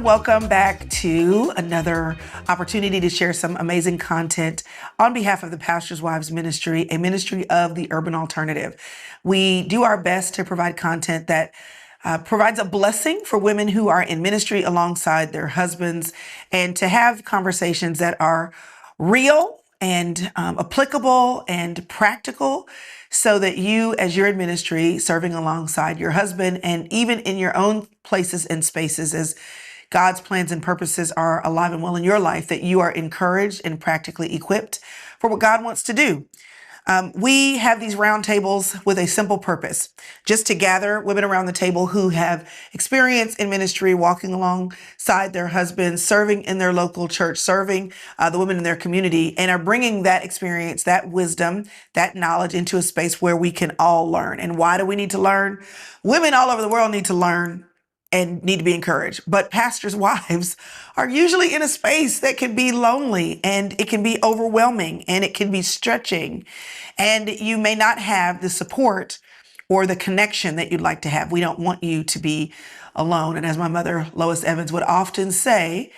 Welcome back to another opportunity to share some amazing content on behalf of the Pastor's Wives Ministry, a ministry of the urban alternative. We do our best to provide content that provides a blessing for women who are in ministry alongside their husbands, and to have conversations that are real and applicable and practical, so that you, as you're in ministry, serving alongside your husband, and even in your own places and spaces, as God's plans and purposes are alive and well in your life, that you are encouraged and practically equipped for what God wants to do. We have these roundtables with a simple purpose, just to gather women around the table who have experience in ministry, walking alongside their husbands, serving in their local church, serving the women in their community, and are bringing that experience, that wisdom, that knowledge into a space where we can all learn. And why do we need to learn? Women all over the world need to learn and need to be encouraged. But pastors' wives are usually in a space that can be lonely, and it can be overwhelming, and it can be stretching. And you may not have the support or the connection that you'd like to have. We don't want you to be alone. And as my mother, Lois Evans, would often say,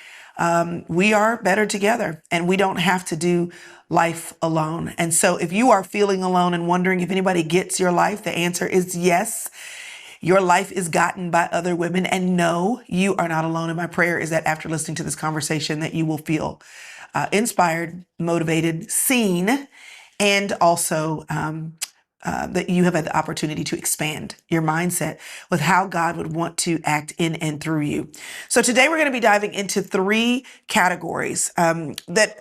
we are better together, and we don't have to do life alone. And so if you are feeling alone and wondering if anybody gets your life, the answer is yes. Your life is gotten by other women, and no, you are not alone. And my prayer is that after listening to this conversation, that you will feel inspired, motivated, seen, and also that you have had the opportunity to expand your mindset with how God would want to act in and through you. So today we're going to be diving into 3 categories that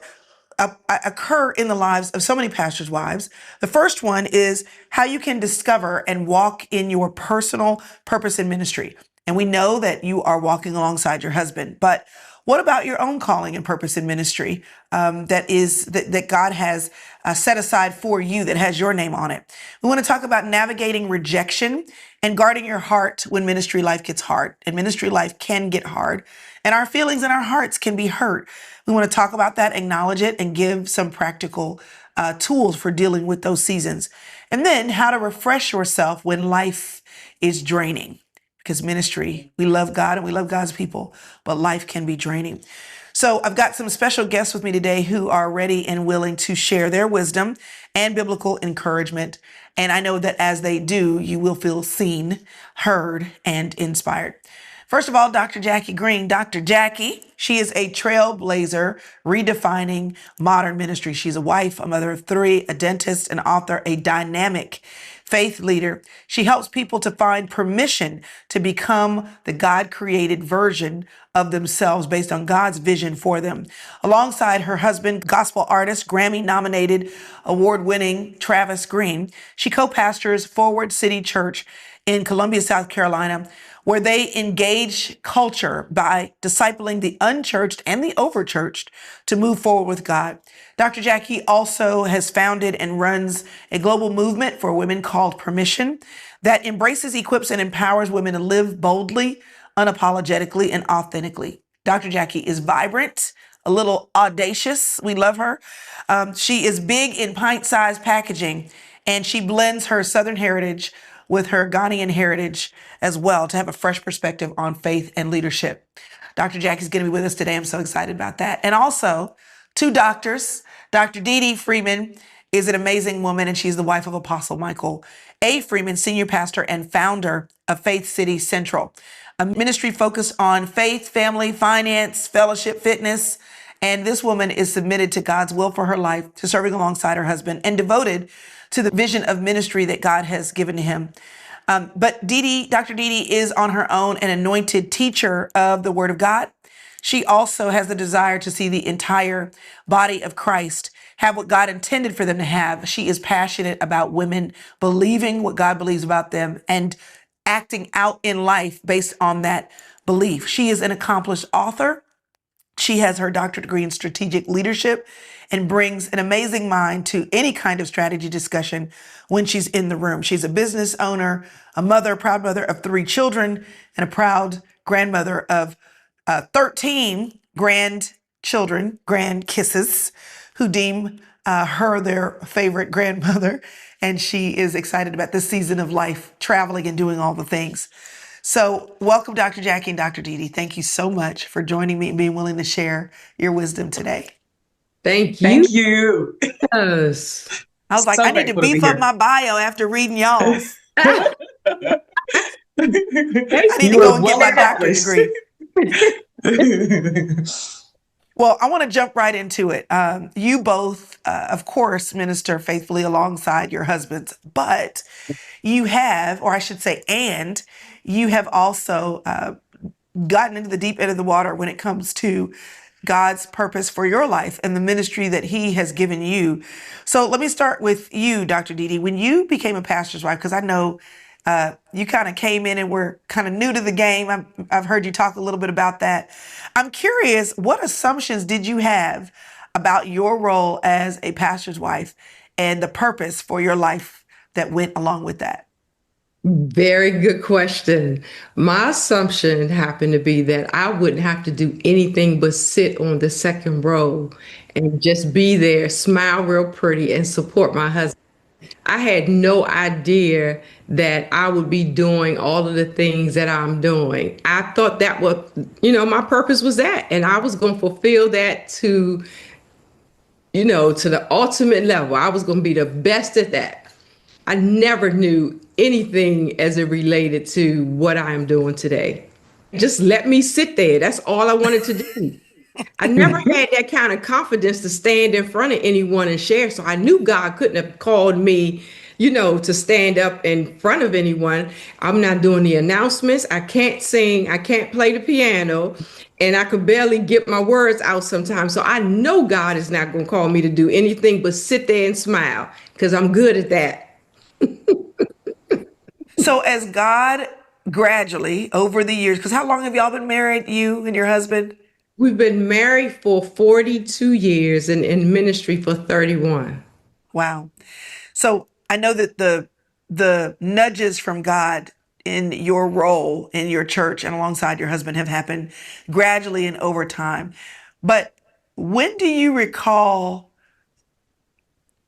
occur in the lives of so many pastors' wives. The first one is how you can discover and walk in your personal purpose in ministry. And we know that you are walking alongside your husband, but what about your own calling and purpose in ministry that God has set aside for you, that has your name on it? We want to talk about navigating rejection and guarding your heart when ministry life gets hard. And ministry life can get hard, and our feelings and our hearts can be hurt. We want to talk about that, acknowledge it, and give some practical tools for dealing with those seasons. And then how to refresh yourself when life is draining. Because ministry, we love God and we love God's people, but life can be draining. So I've got some special guests with me today who are ready and willing to share their wisdom and biblical encouragement. And I know that as they do, you will feel seen, heard, and inspired. First of all, Dr. Jackie Green. Dr. Jackie, she is a trailblazer, redefining modern ministry. She's a wife, a mother of 3, a dentist, an author, a dynamic faith leader. She helps people to find permission to become the God-created version of themselves based on God's vision for them. Alongside her husband, gospel artist, Grammy-nominated, award-winning Travis Green, she co-pastors Forward City Church in Columbia, South Carolina, where they engage culture by discipling the unchurched and the overchurched to move forward with God. Dr. Jackie also has founded and runs a global movement for women called Permission that embraces, equips, and empowers women to live boldly, unapologetically, and authentically. Dr. Jackie is vibrant, a little audacious. We love her. She is big in pint-sized packaging, and she blends her Southern heritage with her Ghanaian heritage as well to have a fresh perspective on faith and leadership. Dr. Jackie's going to be with us today. I'm so excited about that. And also 2 doctors. Dr. DeeDee Freeman is an amazing woman, and she's the wife of Apostle Michael A. Freeman, senior pastor and founder of Faith City Central, a ministry focused on faith, family, finance, fellowship, fitness. And this woman is submitted to God's will for her life, to serving alongside her husband, and devoted to the vision of ministry that God has given to him. But Dr. DeeDee is on her own an anointed teacher of the Word of God. She also has the desire to see the entire body of Christ have what God intended for them to have. She is passionate about women believing what God believes about them and acting out in life based on that belief. She is an accomplished author. She has her doctorate degree in strategic leadership and brings an amazing mind to any kind of strategy discussion when she's in the room. She's a business owner, a mother, a proud mother of 3 children, and a proud grandmother of 13 grandchildren, grand kisses, who deem her their favorite grandmother. And she is excited about this season of life, traveling and doing all the things. So welcome, Dr. Jackie and Dr. DeeDee. Thank you so much for joining me and being willing to share your wisdom today. Thank you. Thank you. Yes. I was like, So I need to grateful to be beef up here. my bio after reading y'all's. Ah, I need to You go are and get well my doctorate accomplished. degree. Well, I want to jump right into it. You both, of course, minister faithfully alongside your husbands, but you have, or I should say, and you have also gotten into the deep end of the water when it comes to God's purpose for your life and the ministry that He has given you. So let me start with you, Dr. DeeDee. When you became a pastor's wife, because I know you kind of came in and were kind of new to the game. I've heard you talk a little bit about that. I'm curious, what assumptions did you have about your role as a pastor's wife and the purpose for your life that went along with that? Very good question. My assumption happened to be that I wouldn't have to do anything but sit on the second row and just be there, smile real pretty, and support my husband. I had no idea that I would be doing all of the things that I'm doing. I thought that was, my purpose was that, and I was going to fulfill that to the ultimate level. I was going to be the best at that. I never knew anything as it related to what I am doing today. Just let me sit there. That's all I wanted to do. I never had that kind of confidence to stand in front of anyone and share. So I knew God couldn't have called me, to stand up in front of anyone. I'm not doing the announcements. I can't sing. I can't play the piano. And I could barely get my words out sometimes. So I know God is not going to call me to do anything but sit there and smile because I'm good at that. So as God gradually over the years, because how long have y'all been married, you and your husband? We've been married for 42 years and in ministry for 31. Wow. So I know that the nudges from God in your role in your church and alongside your husband have happened gradually and over time. But when do you recall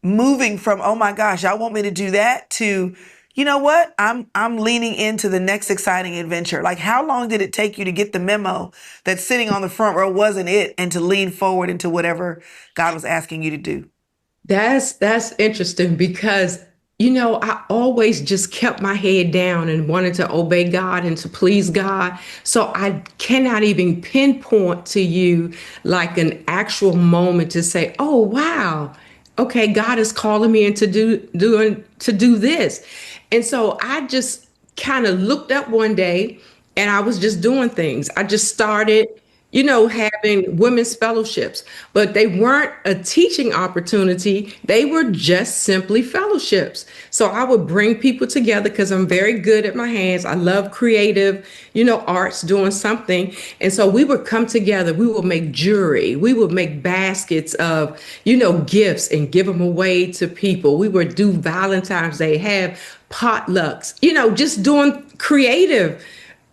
moving from, oh my gosh, y'all want me to do that, to, you know what, I'm leaning into the next exciting adventure? Like, how long did it take you to get the memo that sitting on the front row wasn't it, and to lean forward into whatever God was asking you to do? That's interesting because I always just kept my head down and wanted to obey God and to please God. So I cannot even pinpoint to you like an actual moment to say, "Oh, wow. Okay, God is calling me into do this." And so I just kind of looked up one day and I was just doing things. I just started having women's fellowships, but they weren't a teaching opportunity. They were just simply fellowships. So I would bring people together because I'm very good at my hands. I love creative, arts, doing something. And so we would come together. We would make jewelry. We would make baskets of, gifts and give them away to people. We would do Valentine's Day, have potlucks, just doing creative,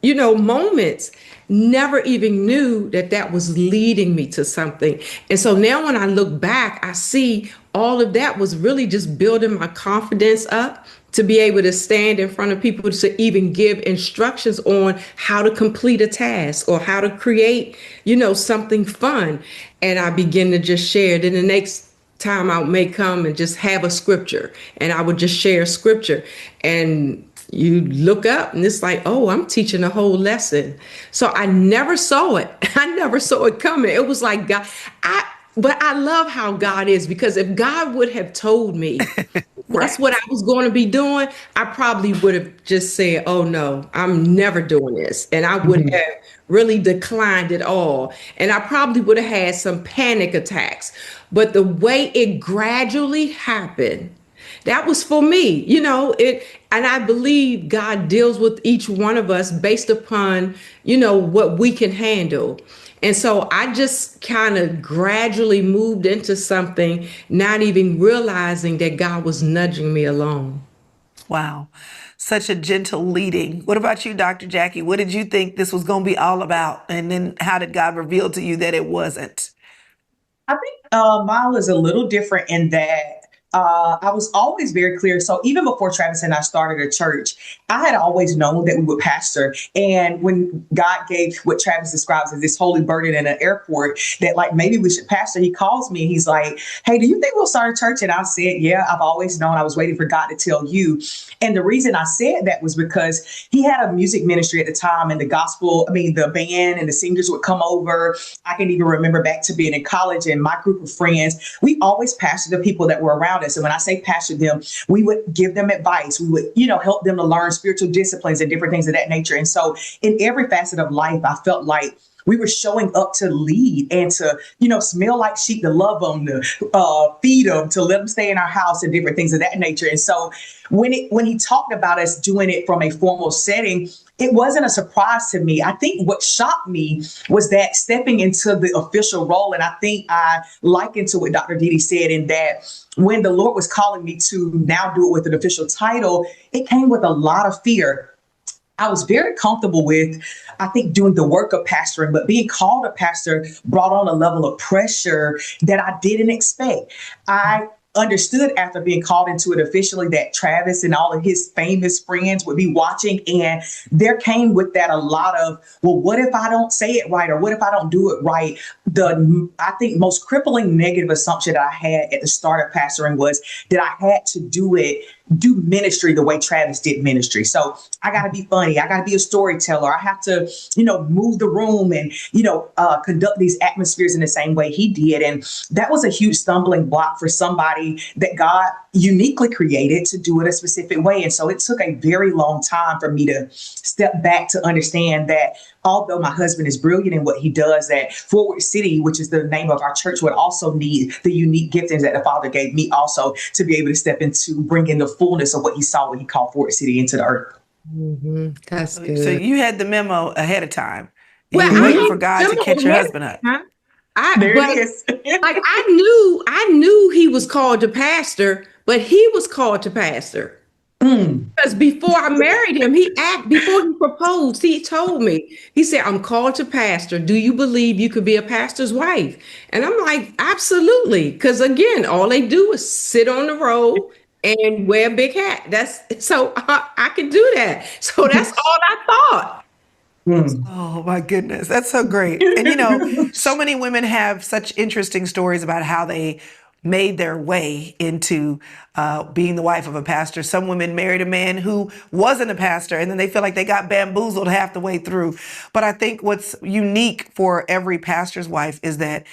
moments. Never even knew that that was leading me to something. And so now when I look back, I see all of that was really just building my confidence up to be able to stand in front of people to even give instructions on how to complete a task or how to create, something fun. And I begin to just share. Then the next time I may come and just have a scripture and I would just share scripture, and you look up and it's like, oh, I'm teaching a whole lesson. So I never saw it. I never saw it coming. It was like God. But I love how God is, because if God would have told me that's what I was going to be doing, I probably would have just said, oh no, I'm never doing this. And I would Mhm. have really declined it all. And I probably would have had some panic attacks. But the way it gradually happened, that was for me, and I believe God deals with each one of us based upon, what we can handle. And so I just kind of gradually moved into something, not even realizing that God was nudging me along. Wow. Such a gentle leading. What about you, Dr. Jackie? What did you think this was going to be all about? And then how did God reveal to you that it wasn't? I think mine was a little different in that I was always very clear. So even before Travis and I started a church, I had always known that we would pastor. And when God gave what Travis describes as this holy burden in an airport, that like maybe we should pastor, he calls me and he's like, hey, do you think we'll start a church? And I said, yeah, I've always known. I was waiting for God to tell you. And the reason I said that was because he had a music ministry at the time, and the the band and the singers would come over. I can even remember back to being in college and my group of friends, we always pastored the people that were around us. And when I say pastor them, we would give them advice. We would, help them to learn spiritual disciplines and different things of that nature. And so in every facet of life, I felt like we were showing up to lead and to, smell like sheep, to love them, to feed them, to let them stay in our house and different things of that nature. And so when he talked about us doing it from a formal setting, it wasn't a surprise to me. I think what shocked me was that stepping into the official role, and I think I likened to what Dr. DeeDee said in that when the Lord was calling me to now do it with an official title, it came with a lot of fear. I was very comfortable with, I think, doing the work of pastoring, but being called a pastor brought on a level of pressure that I didn't expect. I understood after being called into it officially that Travis and all of his famous friends would be watching. And there came with that a lot of, well, what if I don't say it right? Or what if I don't do it right? I think, most crippling negative assumption that I had at the start of pastoring was that I had to do ministry the way Travis did ministry. So I got to be funny. I got to be a storyteller. I have to, move the room and, conduct these atmospheres in the same way he did. And that was a huge stumbling block for somebody that God uniquely created to do it a specific way. And so it took a very long time for me to step back to understand that although my husband is brilliant in what he does, that Forward City, which is the name of our church, would also need the unique giftings that the Father gave me also to be able to step into bringing the fullness of what he saw when he called Forward City into the earth. That's So good. you had the memo ahead of time. And Well, you were I waiting had for God to them catch your ahead husband up. of time. I There it but is. like I knew he was called to pastor, but he was called to pastor. Mm. Because before I married him, before he proposed, he told me, he said, I'm called to pastor. Do you believe you could be a pastor's wife? And I'm like, absolutely. Because again, all they do is sit on the road and wear a big hat. I could do that. So that's all I thought. Mm. Oh my goodness. That's so great. And so many women have such interesting stories about how they made their way into being the wife of a pastor. Some women married a man who wasn't a pastor, and then they feel like they got bamboozled half the way through. But I think what's unique for every pastor's wife is that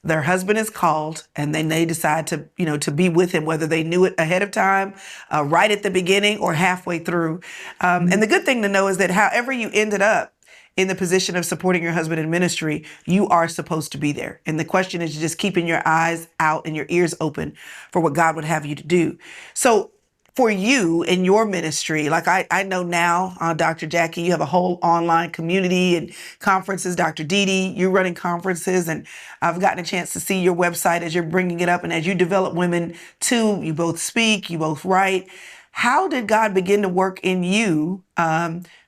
their husband is called, and then they decide to be with him, whether they knew it ahead of time, right at the beginning, or halfway through. And the good thing to know is that however you ended up in the position of supporting your husband in ministry, you are supposed to be there. And the question is just keeping your eyes out and your ears open for what God would have you to do. So for you in your ministry, like I know now, Dr. Jackie, you have a whole online community and conferences. Dr. DeeDee, you're running conferences, and I've gotten a chance to see your website as you're bringing it up. And as you develop women too, you both speak, you both write. How did God begin to work in you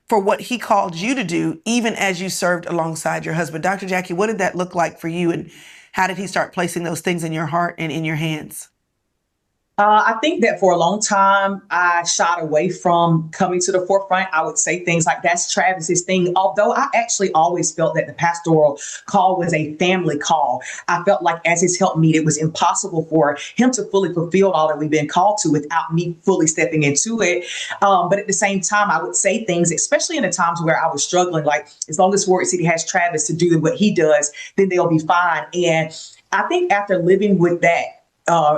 for what he called you to do, even as you served alongside your husband? Dr. Jackie, what did that look like for you, and how did he start placing those things in your heart and in your hands? I think that for a long time, I shied away from coming to the forefront. I would say things like, that's Travis's thing. Although I actually always felt that the pastoral call was a family call. I felt like as his helpmeet, it was impossible for him to fully fulfill all that we've been called to without me fully stepping into it. But at the same time, I would say things, especially in the times where I was struggling, like, as long as Forward City has Travis to do what he does, then they'll be fine. And I think after living with that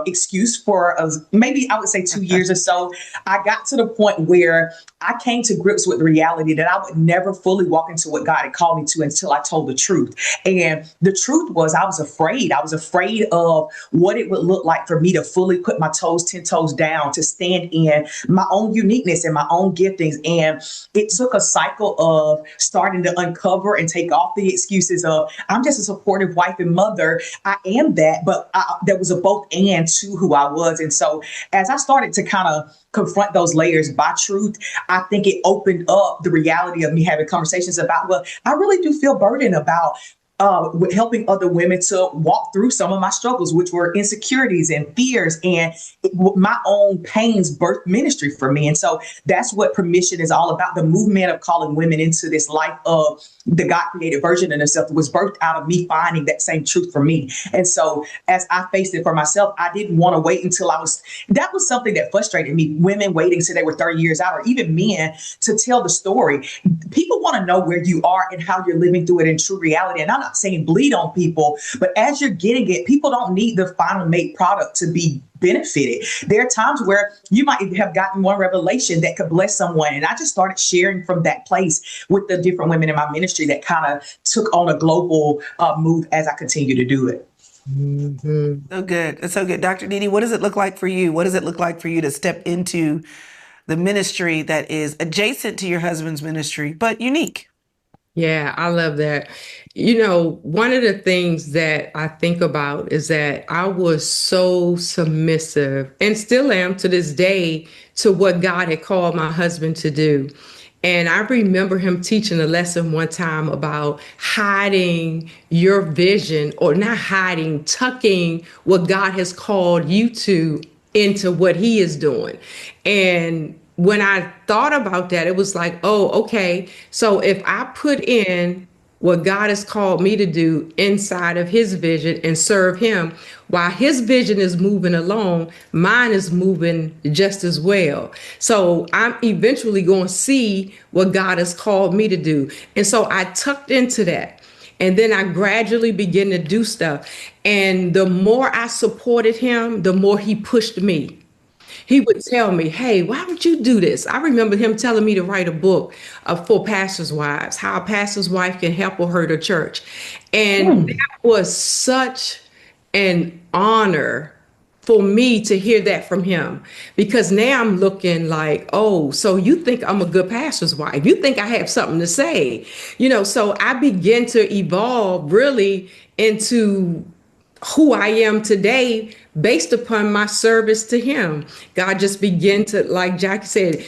excuse for maybe I would say 2 years or so. I got to the point where I came to grips with the reality that I would never fully walk into what God had called me to until I told the truth. And the truth was I was afraid. I was afraid of what it would look like for me to fully put my toes 10 toes down, to stand in my own uniqueness and my own giftings. And it took a cycle of starting to uncover and take off the excuses of I'm just a supportive wife and mother. I am that, but there was a both and to who I was. And so as I started to kind of confront those layers by truth, I think it opened up the reality of me having conversations about, well, I really do feel burdened about with helping other women to walk through some of my struggles, which were insecurities and fears, and my own pains birth ministry for me. And so that's what permission is all about. The movement of calling women into this life of the God created version of themselves was birthed out of me finding that same truth for me. And so as I faced it for myself, I didn't want to wait until that was something that frustrated me. Women waiting till they were 30 years out, or even men, to tell the story. People want to know where you are and how you're living through it in true reality. And I'm not saying bleed on people, but as you're getting it, people don't need the final made product to be benefited. There are times where you might have gotten one revelation that could bless someone. And I just started sharing from that place with the different women in my ministry that kind of took on a global move as I continue to do it. Mm-hmm. So good. It's so good. Dr. DeeDee, what does it look like for you? What does it look like for you to step into the ministry that is adjacent to your husband's ministry, but unique? Yeah, I love that. One of the things that I think about is that I was so submissive and still am to this day to what God had called my husband to do. And I remember him teaching a lesson one time about hiding your vision, or not hiding, tucking what God has called you to into what he is doing. And when I thought about that, it was like, oh, okay. So if I put in what God has called me to do inside of his vision and serve him, while his vision is moving along, mine is moving just as well. So I'm eventually going to see what God has called me to do. And so I tucked into that. And then I gradually began to do stuff. And the more I supported him, the more he pushed me. He would tell me, hey, why would you do this? I remember him telling me to write a book for pastors' wives, how a pastor's wife can help or hurt a church. And that was such an honor for me to hear that from him, because now I'm looking like, oh, so you think I'm a good pastor's wife? You think I have something to say? So I begin to evolve really into who I am today based upon my service to him. God just began to, like Jackie said,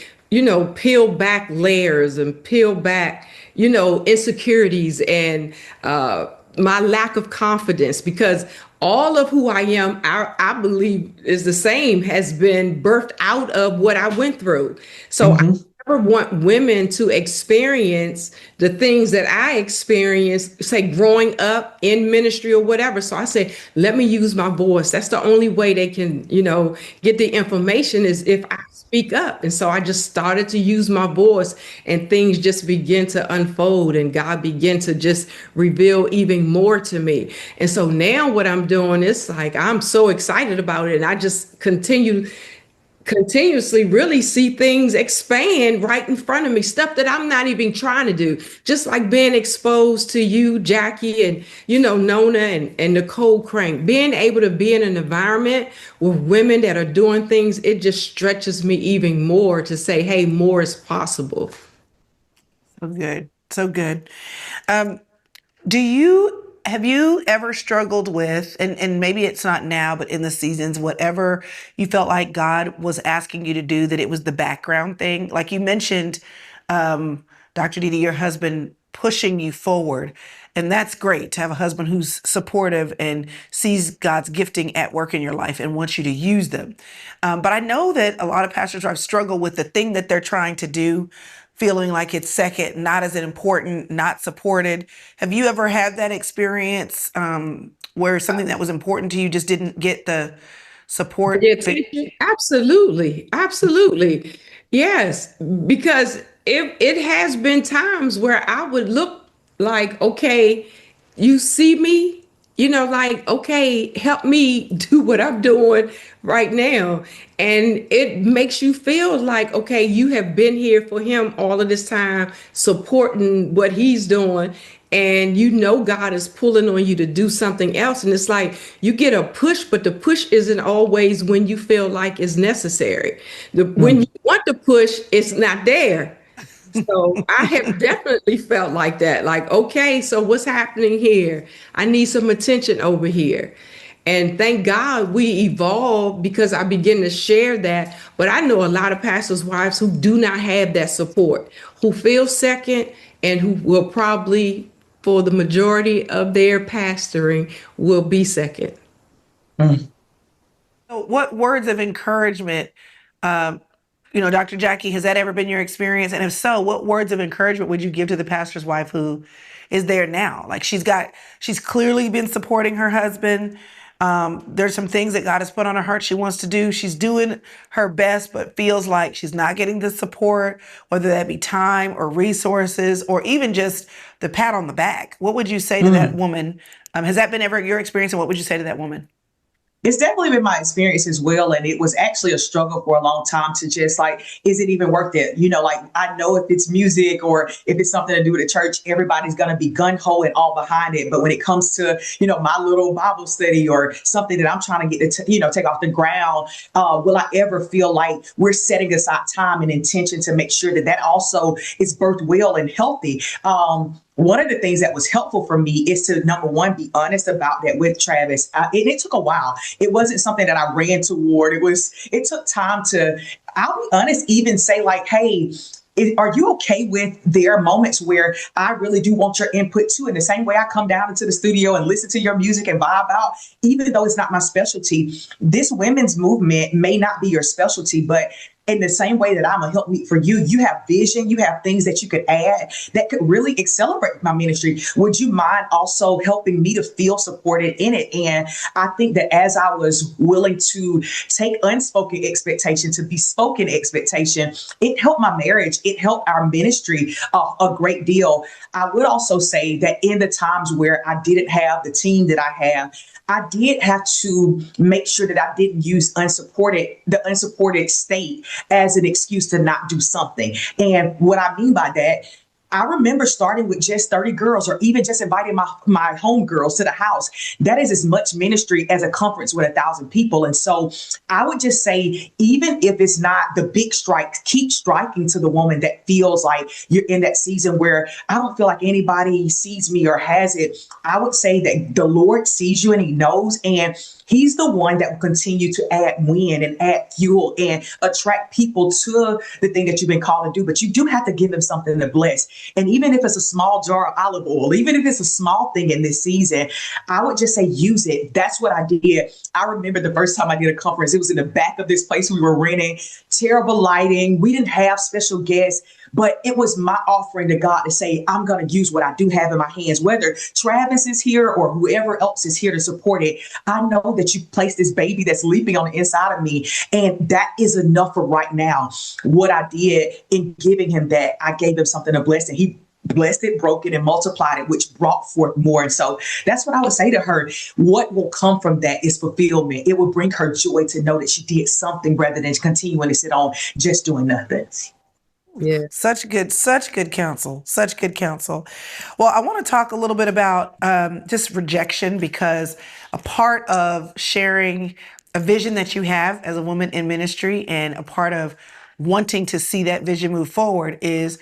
peel back layers and peel back, insecurities and my lack of confidence, because all of who I am, I believe is the same, has been birthed out of what I went through. So I never want women to experience the things that I experienced, say, growing up in ministry or whatever. So I say, let me use my voice. That's the only way they can, get the information, is if I speak up. And so I just started to use my voice, and things just begin to unfold, and God began to just reveal even more to me. And so now what I'm doing is like, I'm so excited about it. And I just continuously really see things expand right in front of me, stuff that I'm not even trying to do. Just like being exposed to you, Jackie, and, Nona and Nicole Crank, being able to be in an environment with women that are doing things, it just stretches me even more to say, hey, more is possible. So good. So good. Have you ever struggled with, and maybe it's not now, but in the seasons, whatever you felt like God was asking you to do, that it was the background thing? Like you mentioned, Dr. DeeDee, your husband pushing you forward. And that's great to have a husband who's supportive and sees God's gifting at work in your life and wants you to use them. But I know that a lot of pastors' wives struggle with the thing that they're trying to do, feeling like it's second, not as important, not supported. Have you ever had that experience where something that was important to you just didn't get the support? The attention? Absolutely. Absolutely. Yes. Because it has been times where I would look like, okay, you see me, like, okay, help me do what I'm doing right now. And it makes you feel like, okay, you have been here for him all of this time, supporting what he's doing. And God is pulling on you to do something else. And it's like you get a push, but the push isn't always when you feel like it's necessary. When you want the push, it's not there. So I have definitely felt like that. Like, okay, so what's happening here? I need some attention over here. And thank God we evolved because I begin to share that. But I know a lot of pastors' wives who do not have that support, who feel second, and who will probably, for the majority of their pastoring, will be second. So what words of encouragement, um, Dr. Jackie, has that ever been your experience? And if so, what words of encouragement would you give to the pastor's wife who is there now? Like she's clearly been supporting her husband. There's some things that God has put on her heart she wants to do. She's doing her best, but feels like she's not getting the support, whether that be time or resources or even just the pat on the back. What would you say to that woman? Has that been ever your experience? And what would you say to that woman? It's definitely been my experience as well. And it was actually a struggle for a long time to just like, is it even worth it? Like I know if it's music or if it's something to do with the church, everybody's going to be gun ho and all behind it. But when it comes to, my little Bible study or something that I'm trying to get to, take off the ground, will I ever feel like we're setting aside time and intention to make sure that also is birthed well and healthy? One of the things that was helpful for me is to, number one, be honest about that with Travis. And it took a while. It wasn't something that I ran toward. It took time to, I'll be honest, even say like, hey, are you okay with there are moments where I really do want your input too? In the same way I come down into the studio and listen to your music and vibe out, even though it's not my specialty, this women's movement may not be your specialty, but in the same way that I'm a helpmeet for you, you have vision, you have things that you could add that could really accelerate my ministry. Would you mind also helping me to feel supported in it? And I think that as I was willing to take unspoken expectation to be spoken expectation, it helped my marriage. It helped our ministry a great deal. I would also say that in the times where I didn't have the team that I have, I did have to make sure that I didn't use the unsupported state as an excuse to not do something. And what I mean by that, I remember starting with just 30 girls or even just inviting my home girls to the house. That is as much ministry as a conference with 1,000 people. And so I would just say, even if it's not the big strikes, keep striking to the woman that feels like you're in that season where I don't feel like anybody sees me or has it. I would say that the Lord sees you and he knows, and he's the one that will continue to add wind and add fuel and attract people to the thing that you've been called to do. But you do have to give him something to bless. And even if it's a small jar of olive oil, even if it's a small thing in this season, I would just say use it. That's what I did. I remember the first time I did a conference, it was in the back of this place we were renting, terrible lighting. We didn't have special guests. But it was my offering to God to say, I'm going to use what I do have in my hands, whether Travis is here or whoever else is here to support it. I know that you placed this baby that's leaping on the inside of me. And that is enough for right now. What I did in giving him that, I gave him something to bless, and he blessed it, broke it, and multiplied it, which brought forth more. And so that's what I would say to her. What will come from that is fulfillment. It will bring her joy to know that she did something rather than continuing to sit on just doing nothing. Yeah. Such good counsel. Such good counsel. Well, I want to talk a little bit about just rejection, because a part of sharing a vision that you have as a woman in ministry and a part of wanting to see that vision move forward is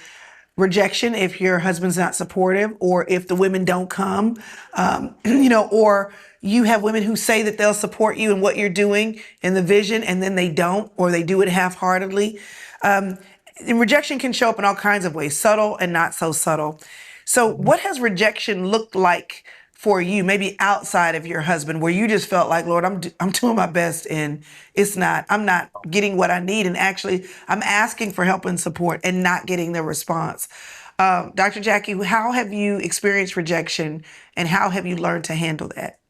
rejection if your husband's not supportive, or if the women don't come, or you have women who say that they'll support you in what you're doing in the vision, and then they don't, or they do it half-heartedly. And rejection can show up in all kinds of ways, subtle and not so subtle. So what has rejection looked like for you, maybe outside of your husband, where you just felt like, Lord, I'm doing my best and I'm not getting what I need. And actually I'm asking for help and support and not getting the response. Dr. Jackie, how have you experienced rejection and how have you learned to handle that?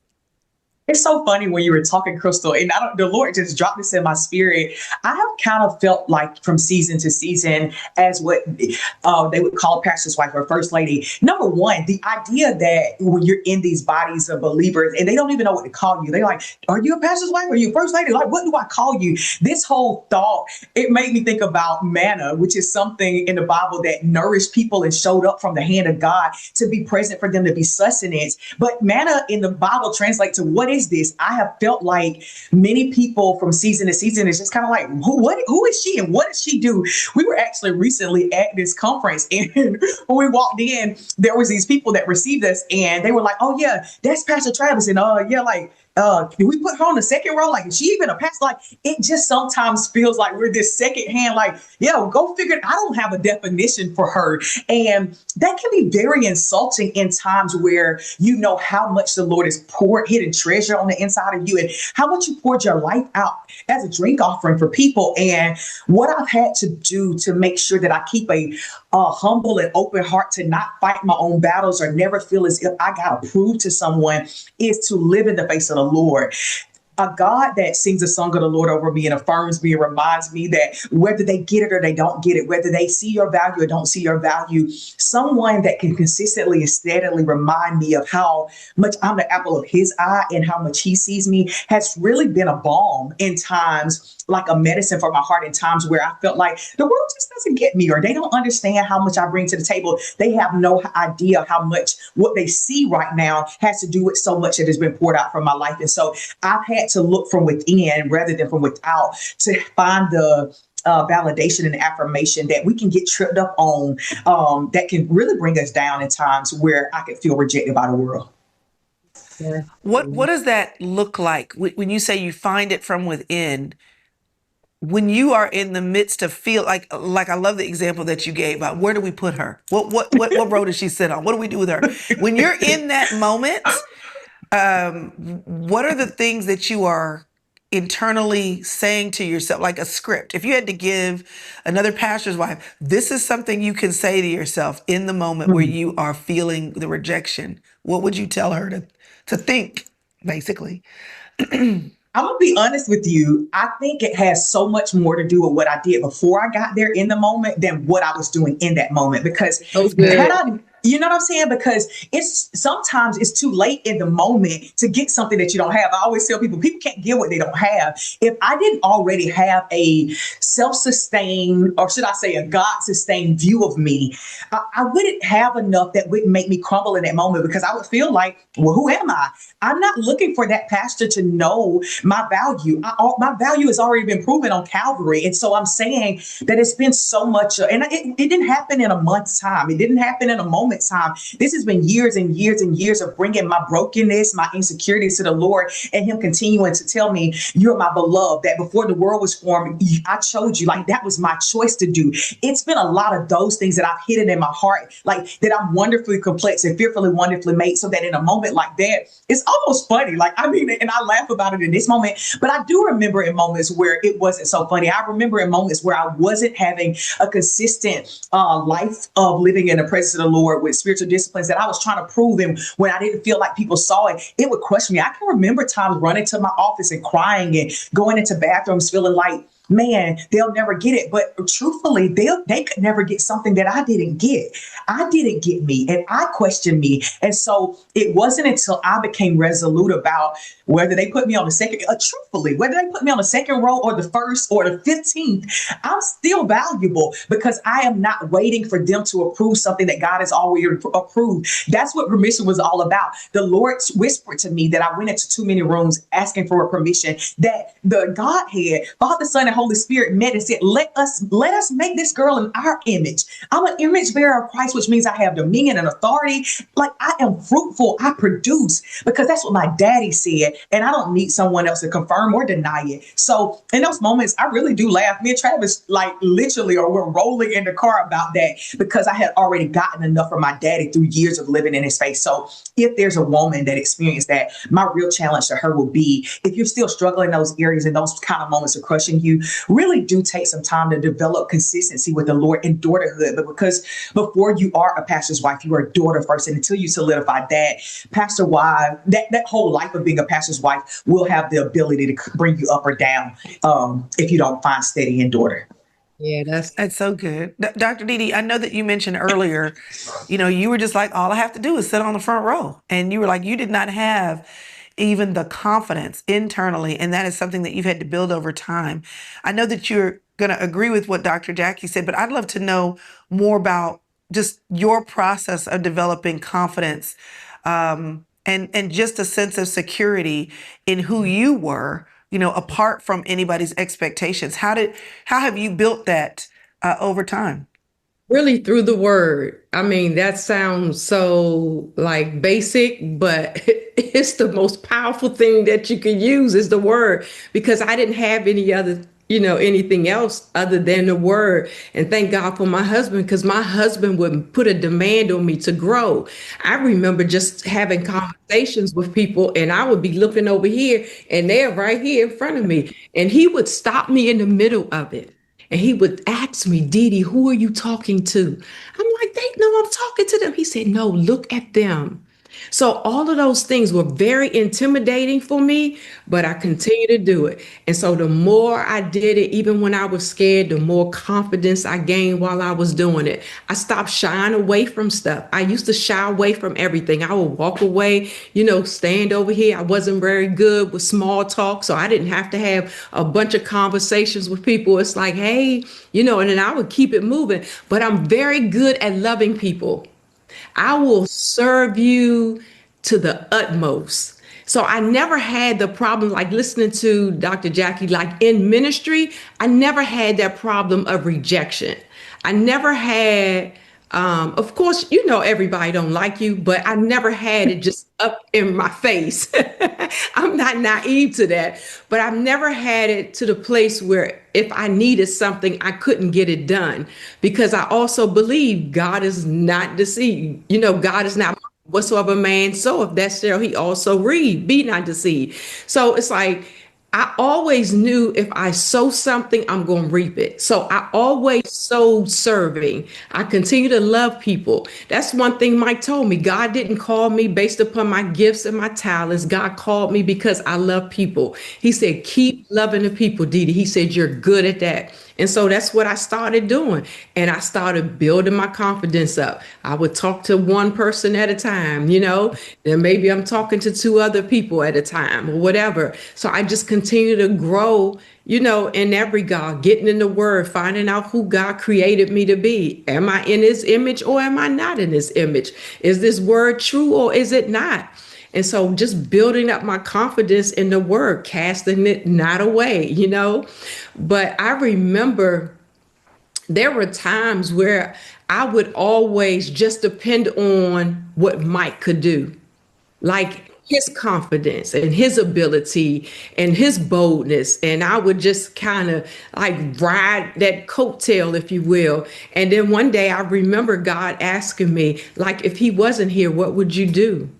It's so funny when you were talking, Crystal, and the Lord just dropped this in my spirit. I have kind of felt like from season to season as what they would call a pastor's wife or first lady. Number one, the idea that when you're in these bodies of believers and they don't even know what to call you, they're like, "Are you a pastor's wife? Are you a first lady? Like, what do I call you?" This whole thought, it made me think about manna, which is something in the Bible that nourished people and showed up from the hand of God to be present for them to be sustenance. But manna in the Bible translates to what is this? I have felt like many people from season to season is just kind of like, who is she and what does she do? We were actually recently at this conference, and when we walked in, there was these people that received us, and they were like, "Oh yeah, that's Pastor Travis," and yeah, like, can we put her on the second row? Like, is she even a pastor? Like, it just sometimes feels like we're this second hand, like, yeah, go figure it. I don't have a definition for her. And that can be very insulting in times where you know how much the Lord has poured hidden treasure on the inside of you and how much you poured your life out as a drink offering for people. And what I've had to do to make sure that I keep a humble and open heart to not fight my own battles or never feel as if I got to prove to someone is to live in the face of the Lord. A God that sings a song of the Lord over me and affirms me and reminds me that whether they get it or they don't get it, whether they see your value or don't see your value, someone that can consistently and steadily remind me of how much I'm the apple of his eye and how much he sees me has really been a balm in times, like a medicine for my heart, in times where I felt like the world just doesn't get me or they don't understand how much I bring to the table. They have no idea how much what they see right now has to do with so much that has been poured out from my life. And so I've had to look from within rather than from without to find the validation and affirmation that we can get tripped up on, that can really bring us down in times where I could feel rejected by the world. Yeah. What does that look like when you say you find it from within? When you are in the midst of feel like I love the example that you gave about where do we put her? What row does she sit on? What do we do with her? When you're in that moment, what are the things that you are internally saying to yourself, like a script? If you had to give another pastor's wife, this is something you can say to yourself in the moment where you are feeling the rejection. What would you tell her to think, basically? I'm gonna be honest with you. I think it has so much more to do with what I did before I got there in the moment than what I was doing in that moment. Because had I, you know what I'm saying? Because sometimes it's too late in the moment to get something that you don't have. I always tell people can't get what they don't have. If I didn't already have a self-sustained, or should I say a God-sustained view of me, I wouldn't have enough that would make me crumble in that moment, because I would feel like, well, who am I? I'm not looking for that pastor to know my value. My value has already been proven on Calvary. And so I'm saying that it's been so much, and it didn't happen in a month's time. It didn't happen in a moment's time. This has been years and years and years of bringing my brokenness, my insecurities to the Lord, and him continuing to tell me, you're my beloved, that before the world was formed, I chose you. Like, that was my choice to do. It's been a lot of those things that I've hidden in my heart, like that I'm wonderfully complex and fearfully wonderfully made, so that in a moment like that, it's almost funny. Like, I mean, and I laugh about it in this moment, but I do remember in moments where it wasn't so funny. I remember in moments where I wasn't having a consistent life of living in the presence of the Lord with spiritual disciplines that I was trying to prove. And when I didn't feel like people saw it, it would crush me. I can remember times running to my office and crying and going into bathrooms feeling like, man, they'll never get it. But truthfully, they could never get something that I didn't get. I didn't get me, and I questioned me. And so it wasn't until I became resolute about whether they put me on the second, truthfully, whether they put me on the second row or the first or the 15th, I'm still valuable, because I am not waiting for them to approve something that God has already approved. That's what permission was all about. The Lord whispered to me that I went into too many rooms asking for a permission, that the Godhead, Father, Son, and Holy Spirit met and said, let us make this girl in our image. I'm an image bearer of Christ, which means I have dominion and authority. Like, I am fruitful. I produce, because that's what my daddy said. And I don't need someone else to confirm or deny it. So in those moments, I really do laugh. Me and Travis, like, literally, or we're rolling in the car about that, because I had already gotten enough from my daddy through years of living in his face. So if there's a woman that experienced that, my real challenge to her will be, if you're still struggling in those areas and those kind of moments are crushing you, really do take some time to develop consistency with the Lord in daughterhood. But because before you are a pastor's wife, you are a daughter first. And until you solidify that, pastor wife, that whole life of being a pastor's wife will have the ability to bring you up or down if you don't find steady in daughter. Yeah, That's so good. Dr. DeeDee, I know that you mentioned earlier, you were just like, all I have to do is sit on the front row. And you were like, you did not have even the confidence internally. And that is something that you've had to build over time. I know that you're going to agree with what Dr. Jackie said, but I'd love to know more about just your process of developing confidence and just a sense of security in who you were, apart from anybody's expectations. How have you built that over time? really through the word. I mean, that sounds so like basic, but it's the most powerful thing that you can use is the word, because I didn't have any other, anything else other than the word. And thank God for my husband, because my husband would put a demand on me to grow. I remember just having conversations with people, and I would be looking over here and they're right here in front of me. And he would stop me in the middle of it. And he would ask me, DeeDee, who are you talking to? I'm like, they know I'm talking to them. He said, no, look at them. So all of those things were very intimidating for me, but I continued to do it. And so the more I did it, even when I was scared, the more confidence I gained while I was doing it. I stopped shying away from stuff. I used to shy away from everything. I would walk away, stand over here. I wasn't very good with small talk, so I didn't have to have a bunch of conversations with people. It's like, hey, and then I would keep it moving. But I'm very good at loving people. I will serve you to the utmost. So I never had the problem, like listening to Dr. Jackie, like in ministry, I never had that problem of rejection. I never had, of course, everybody don't like you, but I never had it just up in my face. I'm not naive to that, but I've never had it to the place where if I needed something, I couldn't get it done, because I also believe God is not deceived. God is not whatsoever man soweth, that shall he also reap. Be not deceived. So it's like, I always knew if I sow something, I'm going to reap it. So I always sowed serving. I continue to love people. That's one thing Mike told me. God didn't call me based upon my gifts and my talents. God called me because I love people. He said, keep loving the people, DeeDee. He said, you're good at that. And so that's what I started doing. And I started building my confidence up. I would talk to one person at a time, then maybe I'm talking to two other people at a time or whatever. So I just continue to grow, in that regard, getting in the word, finding out who God created me to be. Am I in his image or am I not in his image? Is this word true or is it not? And so just building up my confidence in the word, casting it not away, But I remember there were times where I would always just depend on what Mike could do, like his confidence and his ability and his boldness. And I would just kind of like ride that coattail, if you will. And then one day I remember God asking me, like, if he wasn't here, what would you do?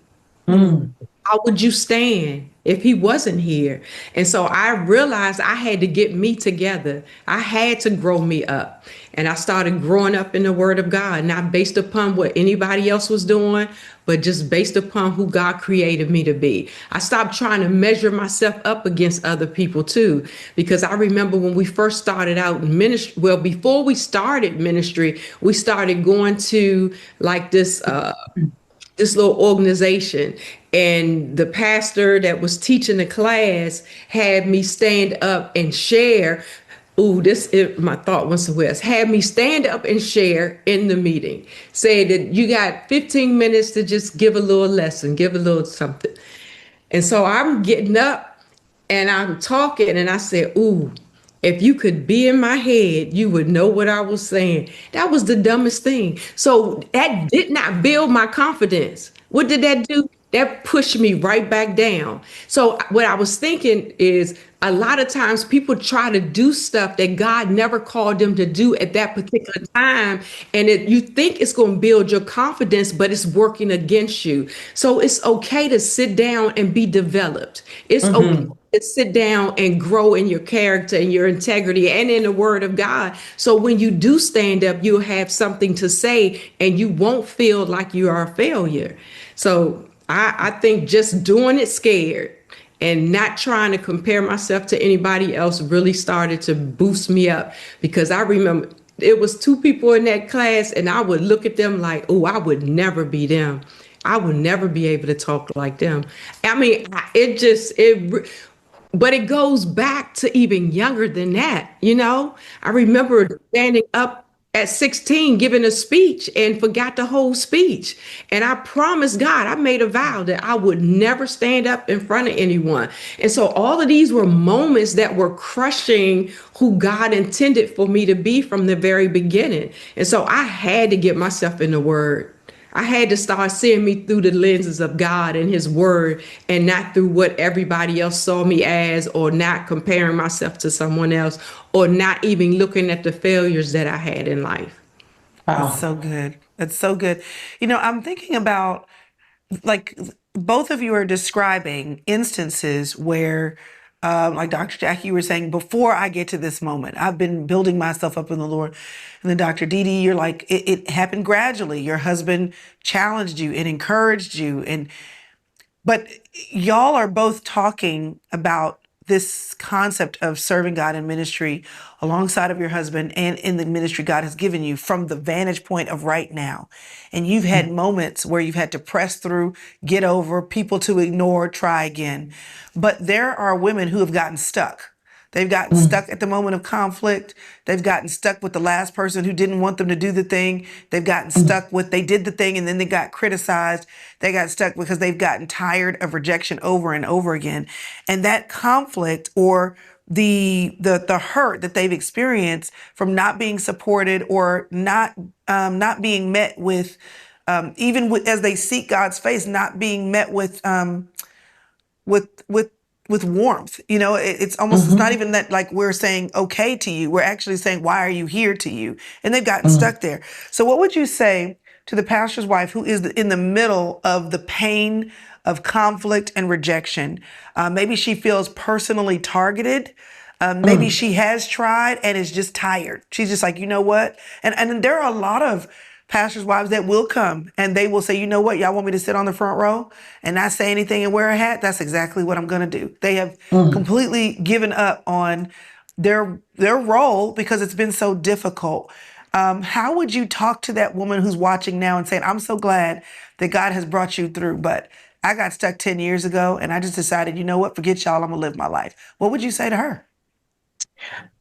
How would you stand if he wasn't here? And so I realized I had to get me together. I had to grow me up. And I started growing up in the word of God, not based upon what anybody else was doing, but just based upon who God created me to be. I stopped trying to measure myself up against other people too, because I remember when we first started out in ministry, well, before we started ministry, we started going to like this little organization, and the pastor that was teaching the class had me stand up and share. Ooh, this is my thought once in a while. Had me stand up and share in the meeting. Say that you got 15 minutes to just give a little lesson, give a little something. And so I'm getting up and I'm talking and I said, ooh, if you could be in my head, you would know what I was saying. That was the dumbest thing. So that did not build my confidence. What did that do? that pushed me right back down. So what I was thinking is a lot of times people try to do stuff that God never called them to do at that particular time. And you think it's going to build your confidence, but it's working against you. So it's okay to sit down and be developed. It's okay to sit down and grow in your character and your integrity and in the word of God. So when you do stand up, you'll have something to say and you won't feel like you are a failure. So I think just doing it scared and not trying to compare myself to anybody else really started to boost me up, because I remember it was two people in that class and I would look at them like, oh, I would never be them. I would never be able to talk like them. I mean, but it goes back to even younger than that. I remember standing up at 16 giving a speech and forgot the whole speech. And I promised God, I made a vow that I would never stand up in front of anyone. And so all of these were moments that were crushing who God intended for me to be from the very beginning. And so I had to get myself in the word. I had to start seeing me through the lenses of God and his word, and not through what everybody else saw me as, or not comparing myself to someone else, or not even looking at the failures that I had in life. That's so good. That's so good. I'm thinking about, like, both of you are describing instances where, like Dr. Jackie, you were saying, before I get to this moment, I've been building myself up in the Lord. And then Dr. DeeDee, you're like, it happened gradually. Your husband challenged you and encouraged you. But y'all are both talking about this concept of serving God in ministry alongside of your husband and in the ministry God has given you from the vantage point of right now. And you've had moments where you've had to press through, get over, people to ignore, try again. But there are women who have gotten stuck. They've gotten stuck at the moment of conflict. They've gotten stuck with the last person who didn't want them to do the thing. They've gotten stuck with they did the thing and then they got criticized. They got stuck because they've gotten tired of rejection over and over again. And that conflict, or the hurt that they've experienced from not being supported, or not being met with, as they seek God's face, not being met with warmth. It's almost, it's not even that like we're saying okay to you. We're actually saying, why are you here to you? And they've gotten stuck there. So what would you say to the pastor's wife who is in the middle of the pain of conflict and rejection? Maybe she feels personally targeted. Maybe she has tried and is just tired. She's just like, you know what? And there are a lot of pastors' wives that will come and they will say, you know what, y'all want me to sit on the front row and not say anything and wear a hat? That's exactly what I'm going to do. They have completely given up on their role because it's been so difficult. How would you talk to that woman who's watching now and saying, I'm so glad that God has brought you through, but I got stuck 10 years ago and I just decided, you know what, forget y'all, I'm going to live my life. What would you say to her?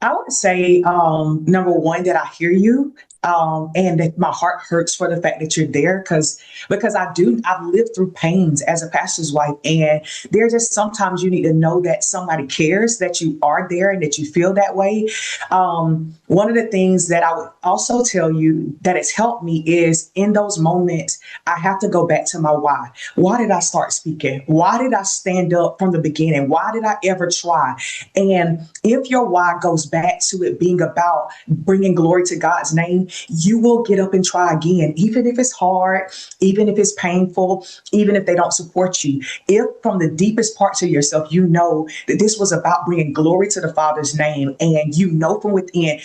I would say, number one, that I hear you, and that my heart hurts for the fact that you're there, because I've lived through pains as a pastor's wife, and there's just sometimes you need to know that somebody cares, that you are there and that you feel that way. One of the things that I would also tell you that has helped me is in those moments, I have to go back to my why. Why did I start speaking? Why did I stand up from the beginning? Why did I ever try? And if your why goes back to it being about bringing glory to God's name, you will get up and try again, even if it's hard, even if it's painful, even if they don't support you. If from the deepest parts of yourself, you know that this was about bringing glory to the Father's name, and you know from within,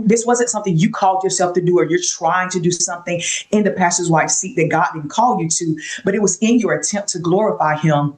this wasn't something you called yourself to do, or you're trying to do something in the pastor's wife's seat that God didn't call you to, but it was in your attempt to glorify him.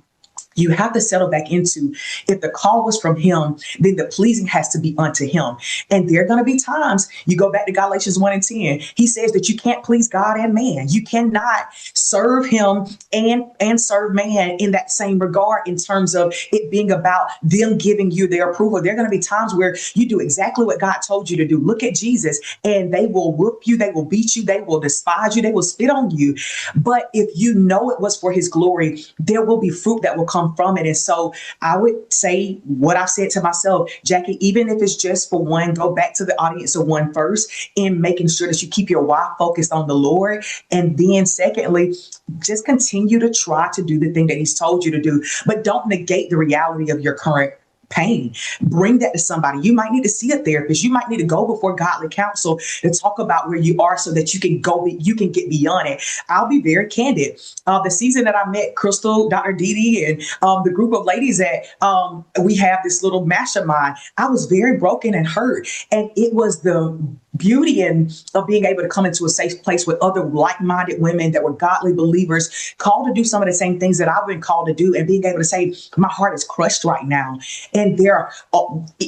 You have to settle back into, if the call was from him, then the pleasing has to be unto him. And there are going to be times, you go back to Galatians 1:10, he says that you can't please God and man. You cannot serve him and serve man in that same regard, in terms of it being about them giving you their approval. There are going to be times where you do exactly what God told you to do. Look at Jesus, and they will whoop you, they will beat you, they will despise you, they will spit on you. But if you know it was for his glory, there will be fruit that will come come from it. And so I would say what I said to myself, Jackie, even if it's just for one, go back to the audience of one first in making sure that you keep your why focused on the Lord. And then secondly, just continue to try to do the thing that he's told you to do, but don't negate the reality of your current pain. Bring that to somebody. You might need to see a therapist. You might need to go before godly counsel and talk about where you are so that you can you can get beyond it. I'll be very candid. The season that I met Chrystal, Dr. DeeDee, and the group of ladies that we have this little mastermind, I was very broken and hurt. And it was the beauty of being able to come into a safe place with other like-minded women that were godly believers, called to do some of the same things that I've been called to do, and being able to say, my heart is crushed right now. And there,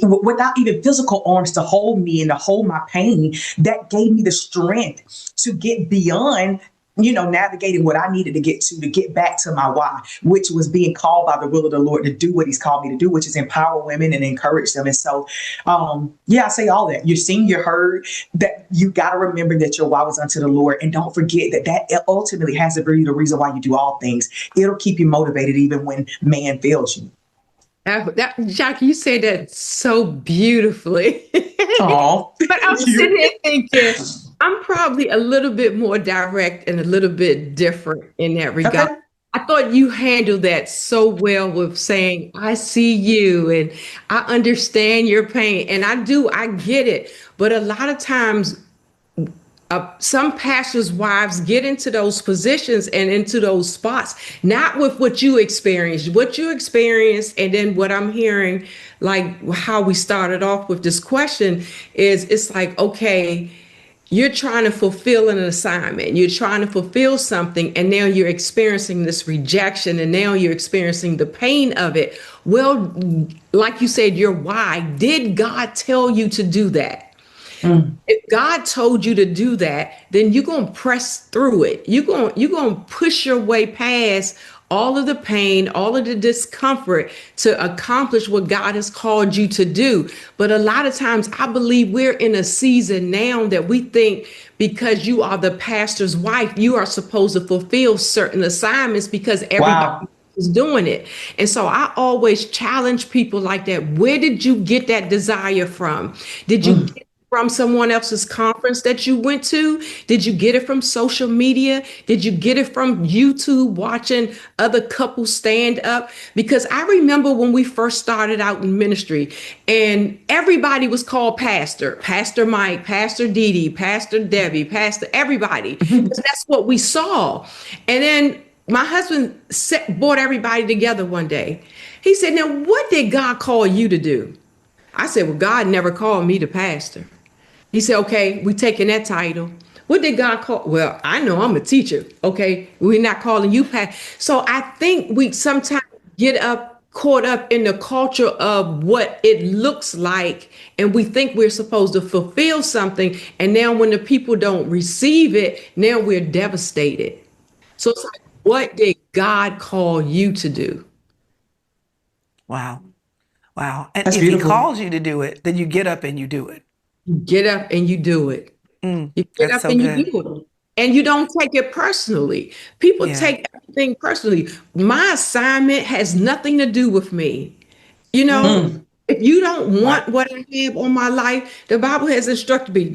without even physical arms to hold me and to hold my pain, that gave me the strength to get beyond, navigating what I needed to get back to my why, which was being called by the will of the Lord to do what he's called me to do, which is empower women and encourage them. And so, I say all that. You're seen, you're heard, that you got to remember that your why was unto the Lord. And don't forget that ultimately has to be the reason why you do all things. It'll keep you motivated even when man fails you. Jackie, you said that so beautifully. Oh, but I'm sitting here thinking, I'm probably a little bit more direct and a little bit different in that regard. okay. I thought you handled that so well with saying, I see you and I understand your pain. And I get it. But a lot of times, some pastors' wives get into those positions and into those spots, not with what you experienced, and then what I'm hearing, like how we started off with this question is, it's like, okay, you're trying to fulfill an assignment, you're trying to fulfill something, and now you're experiencing this rejection, and now you're experiencing the pain of it. Well, like you said, your why. Did God tell you to do that? If God told you to do that, then you're going to press through it. You're going to push your way past all of the pain, all of the discomfort to accomplish what God has called you to do. But a lot of times I believe we're in a season now that we think because you are the pastor's wife, you are supposed to fulfill certain assignments because everybody is doing it. And so I always challenge people like that. Where did you get that desire from? Did you get it from someone else's conference that you went to? Did you get it from social media? Did you get it from YouTube watching other couples stand up? Because I remember when we first started out in ministry and everybody was called pastor, Pastor Mike, Pastor DeeDee, Pastor Debbie, Pastor everybody. That's what we saw. And then my husband brought everybody together one day. He said, now, what did God call you to do? I said, well, God never called me to pastor. He said, okay, we taking that title. What did God call? Well, I know I'm a teacher. Okay, we're not calling you pastor. So I think we sometimes get caught up in the culture of what it looks like, and we think we're supposed to fulfill something. And now when the people don't receive it, now we're devastated. So it's like, what did God call you to do? Wow. Wow. And That's if beautiful. he calls you to do it, then you get up and you do it. You get up and you do it. You get That's up so and good. you do it. And you don't take it personally. People Yeah. take everything personally. My assignment has nothing to do with me. If you don't want what I have on my life, the Bible has instructed me,